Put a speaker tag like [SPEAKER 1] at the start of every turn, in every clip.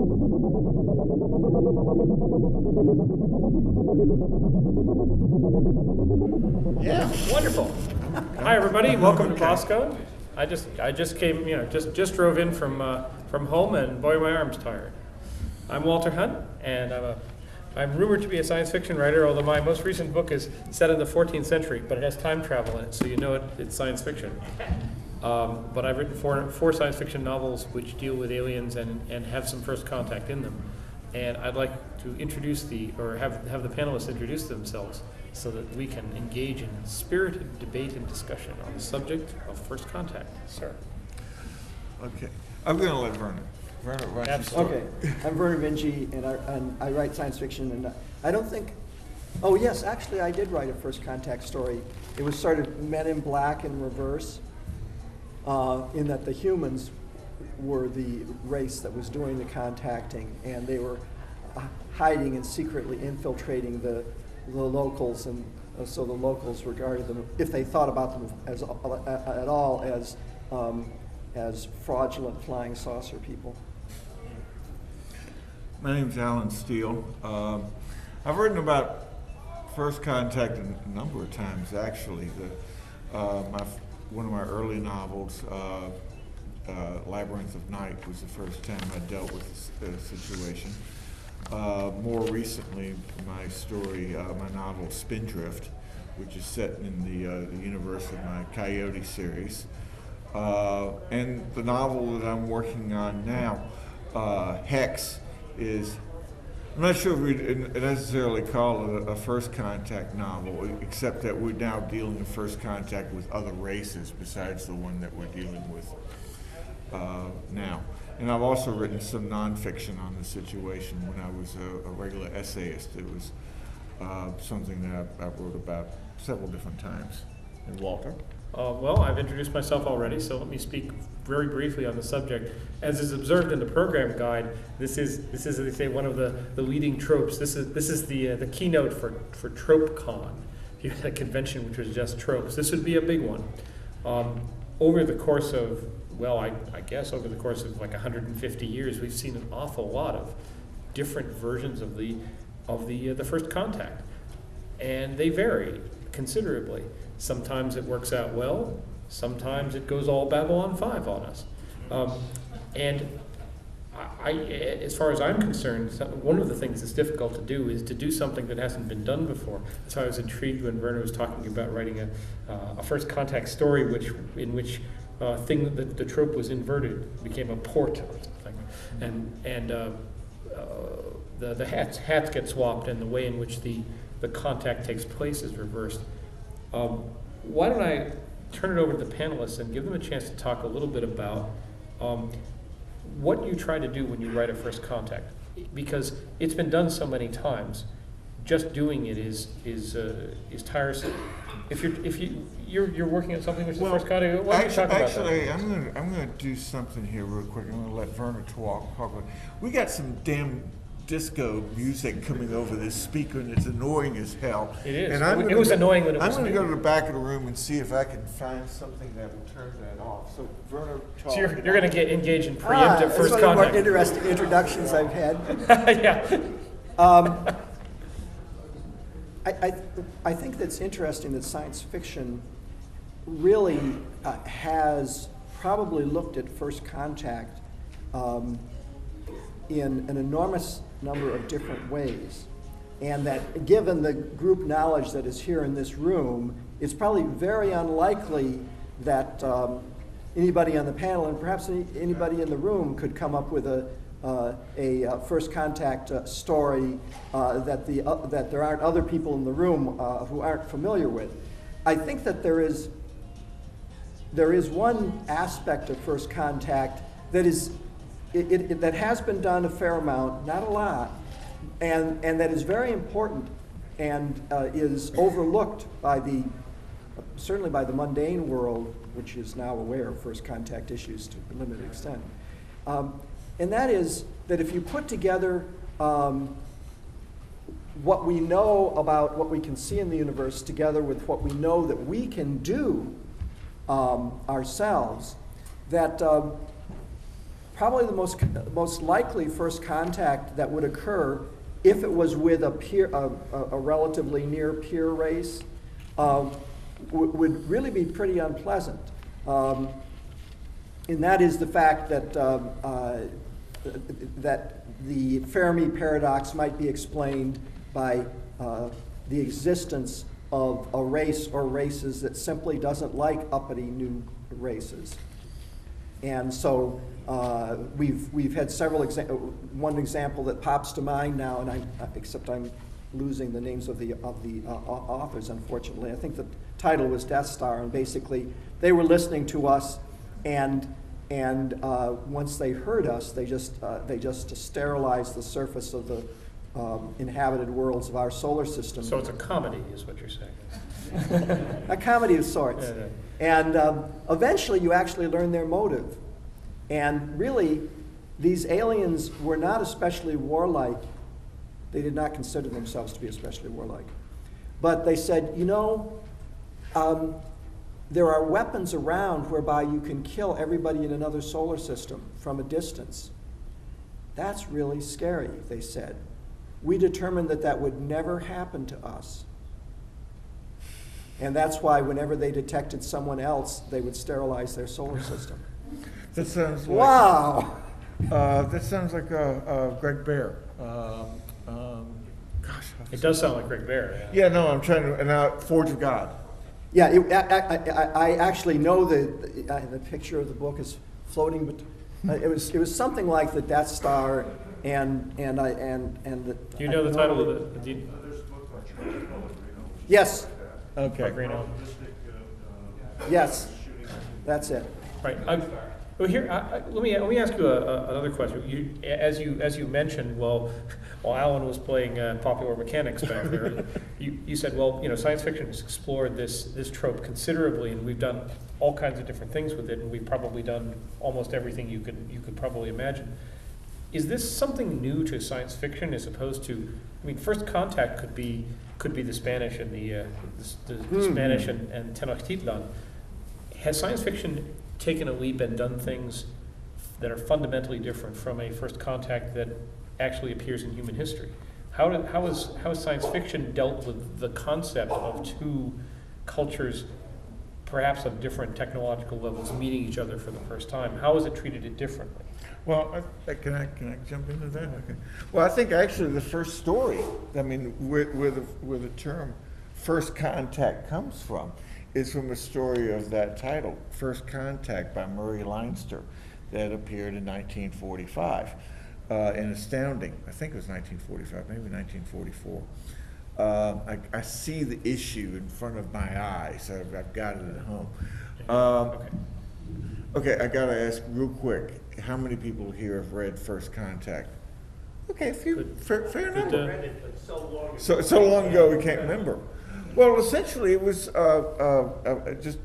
[SPEAKER 1] Yeah, wonderful. Hi, everybody. Welcome to Boskone. I just came, just drove in from home, and boy, my arm's tired. I'm Walter Hunt, and I'm rumored to be a science fiction writer, although my most recent book is set in the 14th century, but it has time travel in it, so you know it's science fiction. But I've written four science fiction novels which deal with aliens and have some first contact in them. And I'd like to have the panelists introduce themselves so that we can engage in spirited debate and discussion on the subject of first contact. Sir.
[SPEAKER 2] Okay. I'm going to let Vernor. Vernor, why don't you start?
[SPEAKER 3] Okay. I'm Vernor Vinge, and I write science fiction, and I don't think... Oh, yes, actually, I did write a first contact story. It was sort of Men in Black in reverse, in that the humans were the race that was doing the contacting, and they were hiding and secretly infiltrating the locals, and so the locals regarded them, if they thought about them as at all, as fraudulent flying saucer people.
[SPEAKER 2] My name's Alan Steele. I've written about first contact a number of times, actually. One of my early novels, Labyrinth of Night, was the first time I dealt with a situation. More recently, my story, my novel Spindrift, which is set in the universe of my Coyote series. And the novel that I'm working on now, Hex, is, I'm not sure if we'd necessarily call it a first contact novel, except that we're now dealing in first contact with other races besides the one that we're dealing with now. And I've also written some nonfiction on the situation when I was a regular essayist. It was something that I wrote about several different times. And Walter?
[SPEAKER 1] Well, I've introduced myself already, so let me speak very briefly on the subject. As is observed in the program guide, this is as they say, one of the leading tropes. This is the keynote for TropeCon, a convention which was just tropes. This would be a big one. Over the course of, well, I guess over the course of like 150 years, we've seen an awful lot of different versions of the first contact, and they vary considerably. Sometimes it works out well. Sometimes it goes all Babylon 5 on us. And as far as I'm concerned, one of the things that's difficult to do is to do something that hasn't been done before. That's why I was intrigued when Vernor was talking about writing a first contact story in which the trope was inverted, became a port or something, and the hats get swapped, and the way in which the contact takes place is reversed. Why don't I turn it over to the panelists and give them a chance to talk a little bit about what you try to do when you write a first contact, because it's been done so many times. Just doing it is tiresome. If you're working on something which is the first contact, why don't you talk about that?
[SPEAKER 2] Actually, I'm going to do something here real quick. I'm going to let Vernor talk about it. We got some damn disco music coming over this speaker, and it's annoying as hell.
[SPEAKER 1] It is.
[SPEAKER 2] And
[SPEAKER 1] it was annoying when it was
[SPEAKER 2] I'm going to
[SPEAKER 1] new.
[SPEAKER 2] go to the back of the room and see if I can find something that will turn that off. So Vernor, talk.
[SPEAKER 1] So you're going to get engaged in preemptive first
[SPEAKER 3] It's one of the
[SPEAKER 1] contact.
[SPEAKER 3] more interesting introductions I've had.
[SPEAKER 1] Yeah.
[SPEAKER 3] I think that's interesting that science fiction really has probably looked at first contact in an enormous number of different ways, and that given the group knowledge that is here in this room, it's probably very unlikely that anybody on the panel, and perhaps anybody in the room, could come up with a first contact story that there aren't other people in the room who aren't familiar with. I think that there is one aspect of first contact that is that has been done a fair amount, not a lot, and that is very important and is overlooked certainly by the mundane world, which is now aware of first contact issues to a limited extent. And that is that if you put together what we know about what we can see in the universe together with what we know that we can do ourselves, that probably the most likely first contact that would occur if it was with a relatively near peer race would really be pretty unpleasant. And that is the fact that that the Fermi paradox might be explained by the existence of a race or races that simply doesn't like uppity new races. And so we've had several one example that pops to mind now, and except I'm losing the names of the authors, unfortunately. I think the title was Death Star, and basically they were listening to us, and once they heard us, they just sterilized the surface of the inhabited worlds of our solar system.
[SPEAKER 1] So it's a comedy, is what you're saying.
[SPEAKER 3] A comedy of sorts.
[SPEAKER 1] Yeah, yeah.
[SPEAKER 3] And eventually you actually learn their motive. And really, these aliens were not especially warlike. They did not consider themselves to be especially warlike. But they said, you know, there are weapons around whereby you can kill everybody in another solar system from a distance. That's really scary, they said. We determined that that would never happen to us. And that's why whenever they detected someone else, they would sterilize their solar system.
[SPEAKER 2] That sounds like,
[SPEAKER 3] Wow!
[SPEAKER 2] that sounds like Greg Bear. Gosh.
[SPEAKER 1] It does sound like Rick Bear.
[SPEAKER 2] Yeah, no, I'm trying to, and Forge of God.
[SPEAKER 3] Yeah, I actually know the picture of the book is floating, but it was something like the Death Star and the.
[SPEAKER 1] Do you know the title of the?
[SPEAKER 3] Yes.
[SPEAKER 2] Okay.
[SPEAKER 1] Reno.
[SPEAKER 3] Yes, that's it.
[SPEAKER 1] Right. Well, here, let me ask you another question. As you mentioned, while Alan was playing Popular Mechanics back there, you said, well, you know, science fiction has explored this trope considerably, and we've done all kinds of different things with it, and we've probably done almost everything you could probably imagine. Is this something new to science fiction as opposed to? I mean, First Contact could be the Spanish and the Spanish and Tenochtitlan. Has science fiction taken a leap and done things that are fundamentally different from a First Contact that actually appears in human history? How has science fiction dealt with the concept of two cultures, perhaps of different technological levels, meeting each other for the first time? How has it treated it differently?
[SPEAKER 2] Well, can I jump into that? Okay. Well, I think actually the first story, I mean, where the term First Contact comes from, is from a story of that title, First Contact by Murray Leinster, that appeared in 1945. In Astounding, I think it was 1945, maybe 1944. I see the issue in front of my eyes. I've got it at home. Okay, I gotta ask real quick, how many people here have read First Contact? Okay, a few, fair enough. So long ago we can't remember. Well, essentially it was just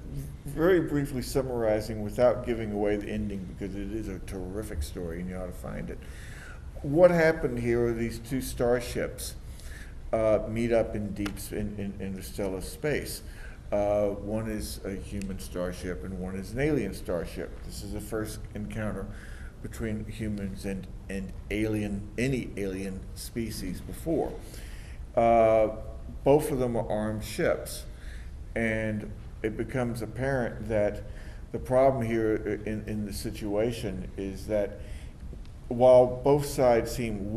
[SPEAKER 2] very briefly summarizing without giving away the ending, because it is a terrific story and you ought to find it. What happened here are these two starships meet up in interstellar space. One is a human starship and one is an alien starship. This is the first encounter between humans and any alien species before. Both of them are armed ships, and it becomes apparent that the problem here in the situation is that while both sides seem willing